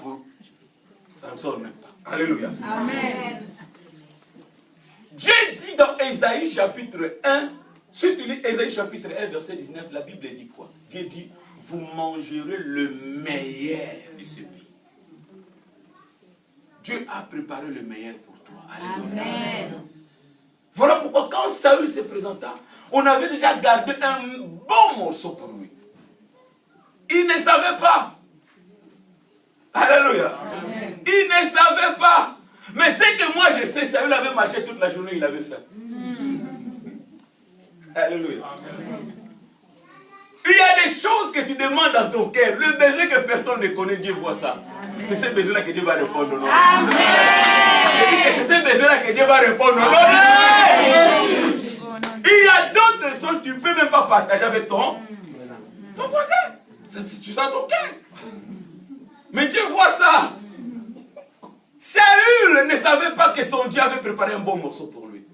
ça ne sort même pas. Alléluia. Amen. Dieu dit dans Ésaïe chapitre 1, si tu lis Ésaïe chapitre 1, verset 19, la Bible dit quoi? Dieu dit, vous mangerez le meilleur de ce pays. Dieu a préparé le meilleur pour toi. Alléluia. Amen. Voilà pourquoi quand Saül se présenta, on avait déjà gardé un bon morceau pour lui. Il ne savait pas. Alléluia. Amen. Il ne savait pas. Mais c'est que moi je sais, Saül avait marché toute la journée, il avait faim. Alléluia. Amen. Il y a des choses que tu demandes dans ton cœur. Le besoin que personne ne connaît, Dieu voit ça. C'est ce besoin-là que Dieu va répondre. Non? Amen. C'est ce besoin-là que Dieu va répondre. Non? Il y a d'autres choses que tu ne peux même pas partager avec ton voisin. Tu sens ton cœur. Mais Dieu voit ça. Saül ne savait pas que son Dieu avait préparé un bon morceau pour lui.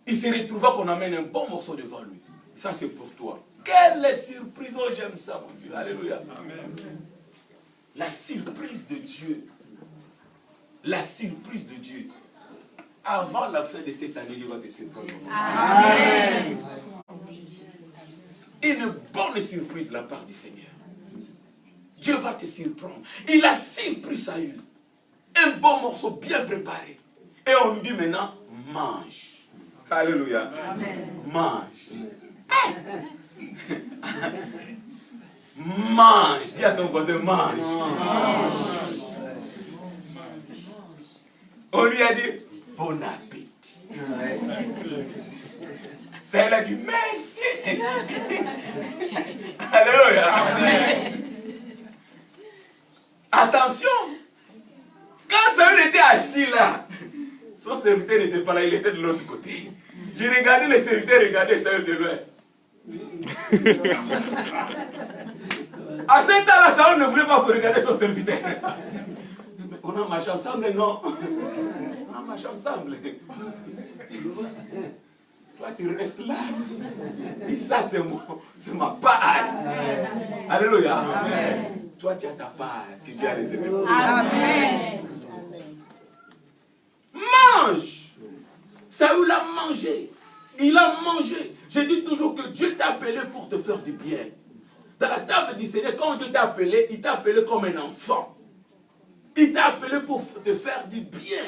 Il se retrouva qu'on amène un bon morceau devant lui. Ça, c'est pour toi. Quelle surprise! Oh, j'aime ça, mon Dieu. Alléluia. Amen. La surprise de Dieu. La surprise de Dieu. Avant la fin de cette année, Dieu va te surprendre. Amen. Une bonne surprise de la part du Seigneur. Dieu va te surprendre. Il a surpris Saül. Un bon morceau bien préparé. Et on lui dit maintenant, mange. Alléluia. Amen. Mange. Mange. Dis à ton voisin, mange. On lui a dit, bon appétit. Saül a dit, merci. Alléluia. Attention. Quand Saül était assis là, son serviteur n'était pas là, il était de l'autre côté. J'ai regardé les serviteurs, regardé Saül de loin. À ce temps-là, Saül ne voulait pas regarder son serviteur. On a marché ensemble, non? On a marché ensemble. Toi, tu restes là. Et ça, c'est ma part. Alléluia. Amen. Toi, tu as ta part. Tu viens les aimer. Amen. Mange. Saül a mangé. Il a mangé. Je dis toujours que Dieu t'a appelé pour te faire du bien. Dans la table du Seigneur, quand Dieu t'a appelé, il t'a appelé comme un enfant. Il t'a appelé pour te faire du bien.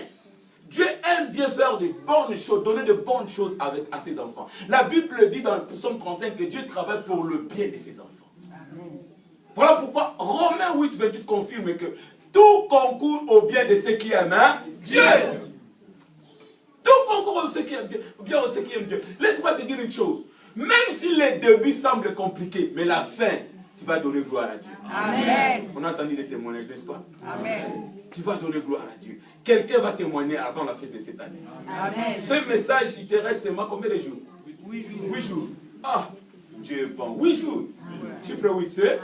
Dieu aime bien faire de bonnes choses, donner de bonnes choses à ses enfants. La Bible dit dans le psaume 35 que Dieu travaille pour le bien de ses enfants. Amen. Voilà pourquoi Romains 8, 28 confirme que tout concourt au bien de ceux qui aiment Dieu. Tout concourt à ceux qui aiment bien à ceux qui aiment Dieu. Laisse-moi te dire une chose. Même si les débuts semblent compliqués, mais la fin, tu vas donner gloire à Dieu. Amen. On a entendu les témoignages, n'est-ce pas? Amen. Tu vas donner gloire à Dieu. Quelqu'un va témoigner avant la fête de cette année. Amen. Ce message, il te reste seulement combien de jours? 8 jours. 8 jours. Ah, Dieu est bon. 8 jours. Chiffre 8, c'est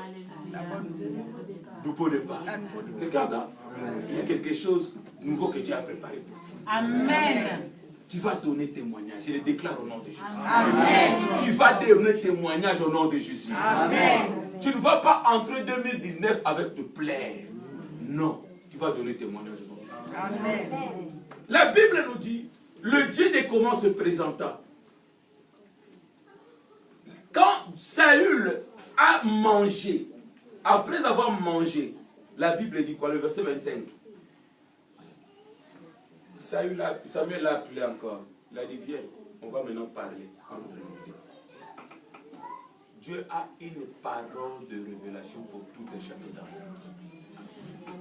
du beau départ. Regarde, il y a quelque chose de nouveau que Dieu a préparé pour toi. Amen. Tu vas donner témoignage. Je le déclare au nom de Jésus. Amen. Tu vas donner témoignage au nom de Jésus. Amen. Tu ne vas pas entrer 2019 avec te plaire. Non. Tu vas donner témoignage au nom de Jésus. Amen. La Bible nous dit, le Dieu des comment se présenta. Quand Saül a mangé, après avoir mangé, la Bible dit quoi? Le verset 25. Samuel l'a appelé encore. Il a dit, viens, on va maintenant parler entre nous. Dieu a une parole de révélation pour tout et chacun d'entre nous.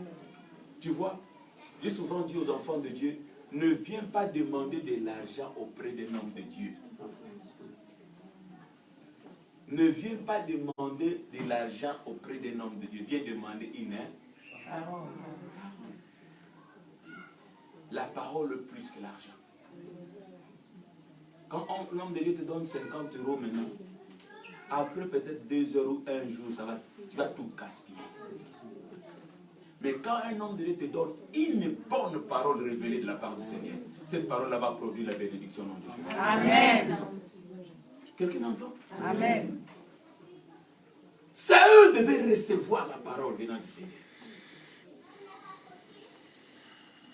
Tu vois, j'ai souvent dit aux enfants de Dieu, ne viens pas demander de l'argent auprès d'un homme de Dieu. Ne viens pas demander de l'argent auprès d'un homme de Dieu. Viens demander une parole. La parole plus que l'argent. Quand l'homme de Dieu te donne 50 € maintenant, après peut-être 2 heures ou un jour, tu vas tout gaspiller. Mais quand un homme de Dieu te donne une bonne parole révélée de la part du Seigneur, cette parole-là va produire la bénédiction au nom de Jésus. Amen. Quelqu'un entend? Amen. Saül devait recevoir la parole venant du Seigneur.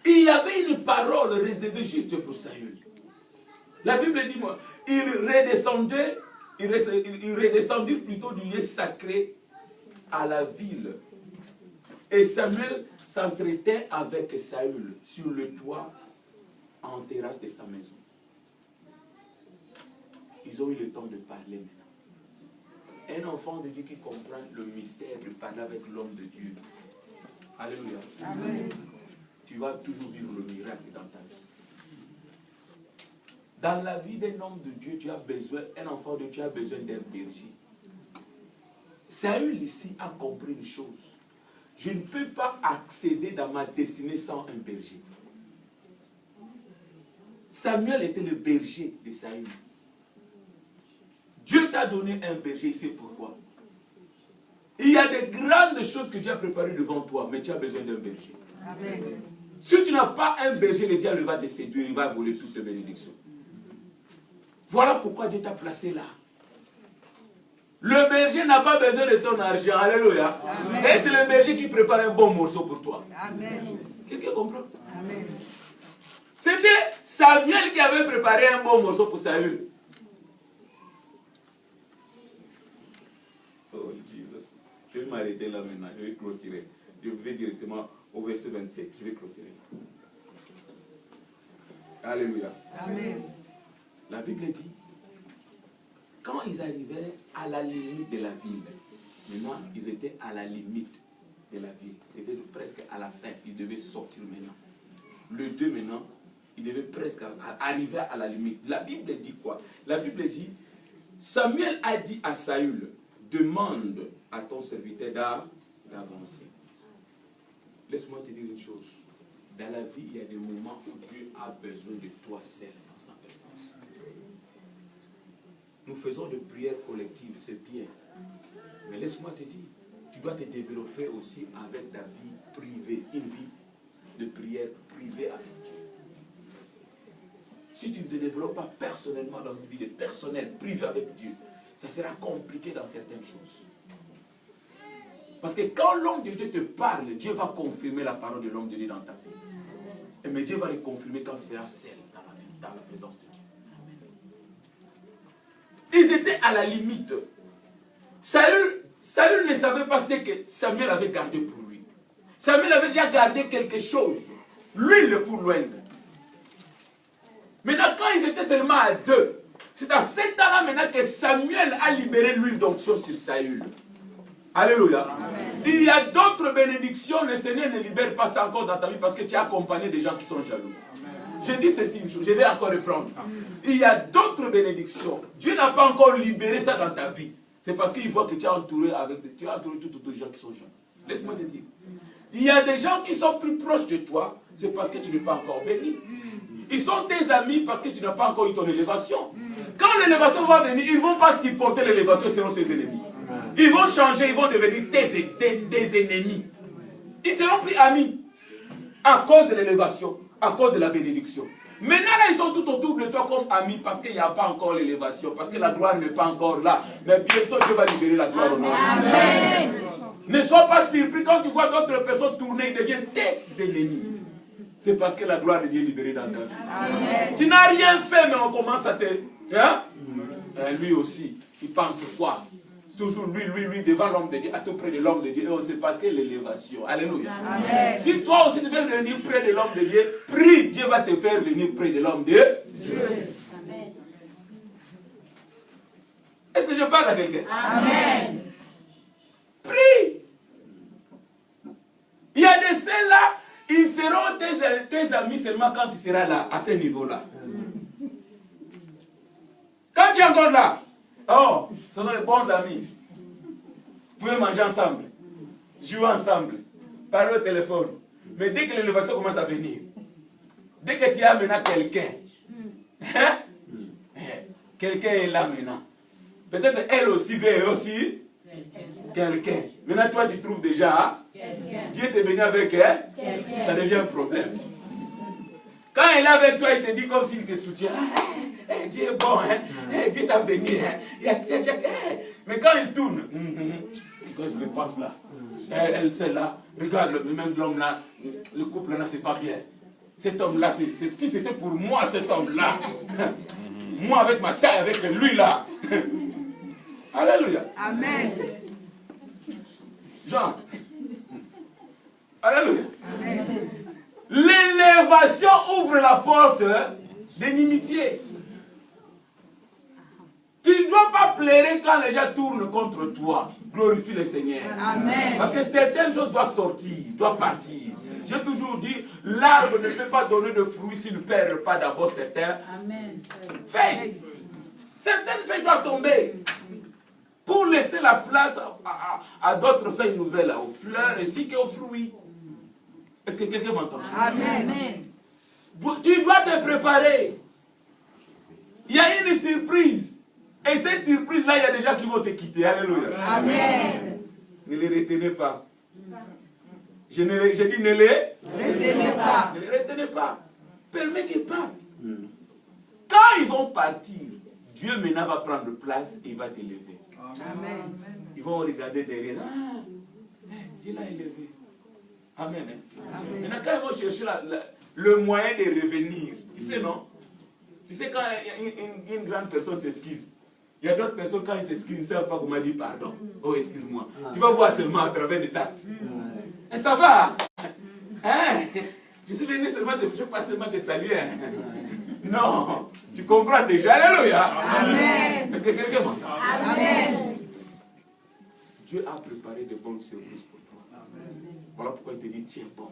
Il y avait une parole réservée juste pour Saül. La Bible dit, moi, il redescendit plutôt du lieu sacré à la ville. Et Samuel s'entretint avec Saül sur le toit en terrasse de sa maison. Ils ont eu le temps de parler maintenant. Un enfant de Dieu qui comprend le mystère de parler avec l'homme de Dieu. Alléluia. Amen. Tu vas toujours vivre le miracle dans ta vie. Dans la vie d'un homme de Dieu, tu as besoin, un enfant de Dieu, tu as besoin d'un berger. Saül ici a compris une chose. Je ne peux pas accéder dans ma destinée sans un berger. Samuel était le berger de Saül. Dieu t'a donné un berger, c'est pourquoi. Il y a de grandes choses que Dieu a préparées devant toi, mais tu as besoin d'un berger. Amen. Si tu n'as pas un berger, le diable va te séduire, il va voler toutes tes bénédictions. Voilà pourquoi Dieu t'a placé là. Le berger n'a pas besoin de ton argent. Alléluia. Amen. Et c'est le berger qui prépare un bon morceau pour toi. Amen. Quelqu'un comprend? Amen. C'était Samuel qui avait préparé un bon morceau pour Saül. Oh Jesus. Je vais m'arrêter là maintenant. Je vais clôturer. Je vais directement au verset 27. Je vais clôturer. Alléluia. Amen. La Bible dit, quand ils arrivaient à la limite de la ville, maintenant ils étaient à la limite de la ville. C'était presque à la fin. Ils devaient sortir maintenant. Le 2 maintenant, il devait presque arriver à la limite. La Bible dit quoi? La Bible dit, Samuel a dit à Saül, demande à ton serviteur d'avancer. Laisse-moi te dire une chose. Dans la vie, il y a des moments où Dieu a besoin de toi seul dans sa présence. Nous faisons des prières collectives, c'est bien. Mais laisse-moi te dire, tu dois te développer aussi avec ta vie privée, une vie de prière privée avec Dieu. Si tu ne te développes pas personnellement dans une vie personnelle, privée avec Dieu, ça sera compliqué dans certaines choses. Parce que quand l'homme de Dieu te parle, Dieu va confirmer la parole de l'homme de Dieu dans ta vie. Mais Dieu va le confirmer quand tu seras seul dans la vie, dans la présence de Dieu. Ils étaient à la limite. Saül ne savait pas ce que Samuel avait gardé pour lui. Samuel avait déjà gardé quelque chose. L'huile pour l'oindre. Maintenant, quand ils étaient seulement à 2, c'est à cet temps-là maintenant que Samuel a libéré l'huile d'onction sur Saül. Alléluia. Amen. Il y a d'autres bénédictions. Le Seigneur ne libère pas ça encore dans ta vie parce que tu es accompagné de gens qui sont jaloux. Amen. Je dis ceci, je vais encore reprendre. Il y a d'autres bénédictions. Dieu n'a pas encore libéré ça dans ta vie. C'est parce qu'il voit que tu es entouré tout de gens qui sont jaloux. Laisse-moi te dire. Il y a des gens qui sont plus proches de toi, c'est parce que tu n'es pas encore béni. Ils sont tes amis parce que tu n'as pas encore eu ton élévation. Quand l'élévation va venir, ils ne vont pas supporter l'élévation, ils seront tes ennemis. Ils vont changer, ils vont devenir des ennemis. Ils ne seront plus amis à cause de l'élévation, à cause de la bénédiction. Maintenant, là, ils sont tout autour de toi comme amis parce qu'il n'y a pas encore l'élévation, parce que la gloire n'est pas encore là. Mais bientôt, Dieu va libérer la gloire au nom de Dieu. Ne sois pas surpris quand tu vois d'autres personnes tourner, ils deviennent tes ennemis. C'est parce que la gloire de Dieu est libérée dans ta vie. Amen. Tu n'as rien fait, mais on commence à te... Hein? Lui aussi, il pense quoi? C'est toujours lui, devant l'homme de Dieu, à tout près de l'homme de Dieu. Et c'est parce que l'élévation. Alléluia. Amen. Si toi aussi tu veux venir près de l'homme de Dieu, prie, Dieu va te faire venir près de l'homme de Dieu. Amen. Est-ce que je parle à quelqu'un? Amen. Prie. Il y a des celles-là, ils seront tes amis seulement quand tu seras là, à ce niveau-là. Quand tu es encore là, oh, ce sont les bons amis. Vous pouvez manger ensemble, jouer ensemble, parler au téléphone. Mais dès que l'élévation commence à venir, dès que tu as maintenant quelqu'un, hein? Quelqu'un est là maintenant. Peut-être elle aussi veut aussi quelqu'un. Maintenant toi tu trouves déjà Dieu t'est venu avec elle, ça devient un problème. Quand elle est avec toi, il te dit comme s'il te soutient. Dieu est bon, hein? Dieu t'a béni. Hein? Mais quand il tourne, qu'est-ce qui se passe là? Elle, celle-là, regarde, même l'homme là, le couple là, c'est pas bien. Cet homme-là, si c'était pour moi, cet homme-là, moi avec ma taille, avec lui là. Alléluia. Amen. Jean. Alléluia. Amen. L'élévation ouvre la porte d'inimitié. Tu ne dois pas pleurer quand les gens tournent contre toi. Glorifie le Seigneur. Amen. Parce que certaines choses doivent sortir, doivent partir. J'ai toujours dit, l'arbre ne peut pas donner de fruits s'il ne perd pas d'abord certains feuilles. Certaines feuilles doivent tomber pour laisser la place à d'autres feuilles nouvelles, aux fleurs ainsi qu'aux fruits. Est-ce que quelqu'un m'entend? Amen. Tu dois te préparer. Il y a une surprise. Et cette surprise-là, il y a des gens qui vont te quitter. Alléluia. Amen. Ne les retenez pas. Je dis ne les retenez pas. Ne les retenez pas. Permets qu'ils partent. Quand ils vont partir, Dieu maintenant va prendre place et il va t'élever. Amen. Ils vont regarder derrière. Ah, Dieu l'a élevé. Amen. Amen. Maintenant, quand ils vont chercher le moyen de revenir, tu sais, non? Tu sais, quand une grande personne s'excuse, il y a d'autres personnes, quand ils s'excusent, ils ne savent pas comment dire pardon. Oh, excuse-moi. Tu vas voir seulement à travers des actes. Et ça va. Hein? Je suis venu seulement je ne veux pas seulement te saluer. Hein? Non. Tu comprends déjà. Alléluia. Amen. Est-ce que quelqu'un m'entend? Amen. Dieu a préparé de bonnes surprises pour toi. Amen. Voilà pourquoi il te dit, tu es bon.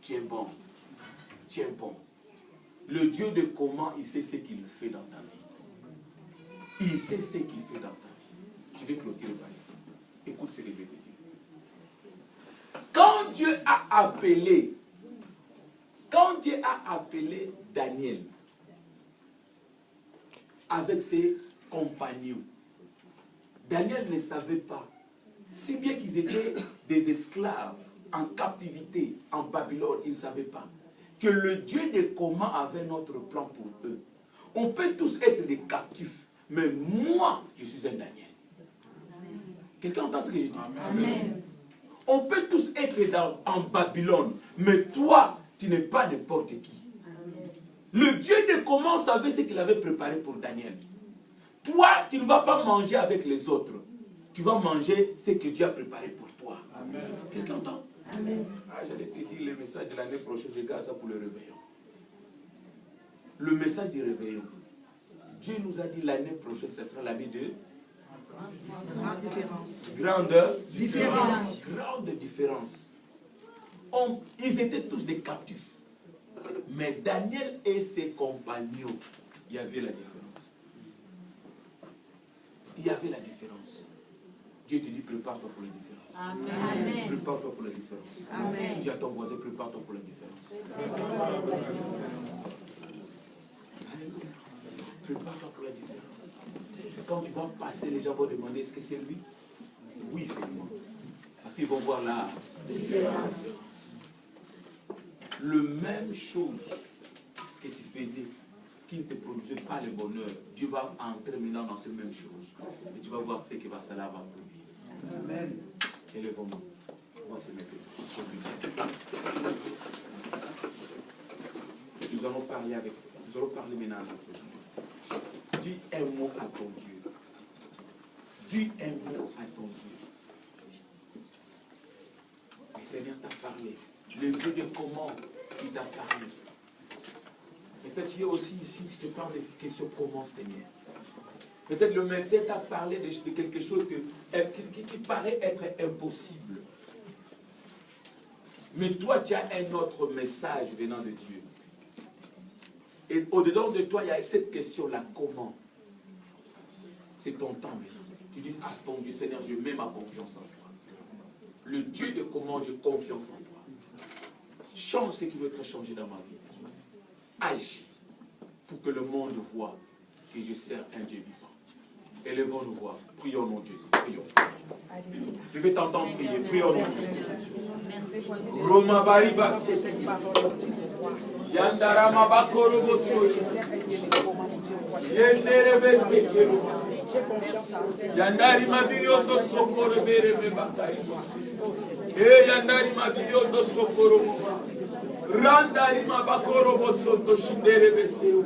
Tu es bon. tu es bon. Le Dieu de comment, il sait ce qu'il fait dans ta vie. Il sait ce qu'il fait dans ta vie. Je vais clôturer par ici. Écoute ce que je vais te dire. Quand Dieu a appelé Daniel avec ses compagnons, Daniel ne savait pas, si bien qu'ils étaient des esclaves en captivité en Babylone, ils ne savaient pas que le Dieu de comment avait notre plan pour eux. On peut tous être des captifs, mais moi, je suis un Daniel. Quelqu'un entend ce que je dis? Amen. On peut tous être en Babylone, mais toi, tu n'es pas n'importe qui. Amen. Le Dieu de comment savait ce qu'il avait préparé pour Daniel. Toi, tu ne vas pas manger avec les autres. Tu vas manger ce que Dieu a préparé pour toi. Amen. Quelqu'un entend? Amen. J'allais te dire le message de l'année prochaine, je garde ça pour le réveillon. Le message du réveillon. Dieu nous a dit l'année prochaine, ce sera l'année de grande différence. Grande différence. Ils étaient tous des captifs. Mais Daniel et ses compagnons, il y avait la différence. Il y avait la différence. Dieu te dit, prépare-toi pour la différence. Amen. Prépare-toi pour la différence. Amen. Dis à ton voisin, prépare-toi pour la différence. Prépare-toi pour la différence. Quand tu vas passer, les gens vont demander, est-ce que c'est lui? Oui, c'est moi. Parce qu'ils vont voir la différence. Le même chose que tu faisais, qui ne te produisait pas le bonheur, Dieu va entrer maintenant dans ces mêmes choses. Et tu vas voir ce que cela va produire. Amen. Élevons-nous. On va se mettre. Nous allons parler maintenant à notre Dieu. Dis un mot à ton Dieu. Dis un mot à ton Dieu. Le Seigneur t'a parlé. Le Dieu de comment il t'a parlé. Peut-être tu es aussi ici, je te parle de questions comment, Seigneur. Peut-être le médecin t'a parlé de quelque chose qui paraît être impossible. Mais toi, tu as un autre message venant de Dieu. Et au-dedans de toi, il y a cette question-là, comment? C'est ton temps maintenant. Tu dis, ah, ton Dieu, Seigneur, je mets ma confiance en toi. Le Dieu de comment, j'ai confiance en toi. Change ce qui veut être changé dans ma vie. Agis pour que le monde voit que je sers un Dieu vivant. Élevons-nous voix. Prions au nom de Jésus. Prions. Je vais t'entendre prier. Prions au nom de Jésus. Roma Bariba Yandarama Bakoro Bosoye. Yenderebe Sekero. Yandari Mabiondo Sokoro Berebe Bakari. Yandari Mabiondo Sokoro. Randari Mabakoro Bosoto Shinderebe Seo.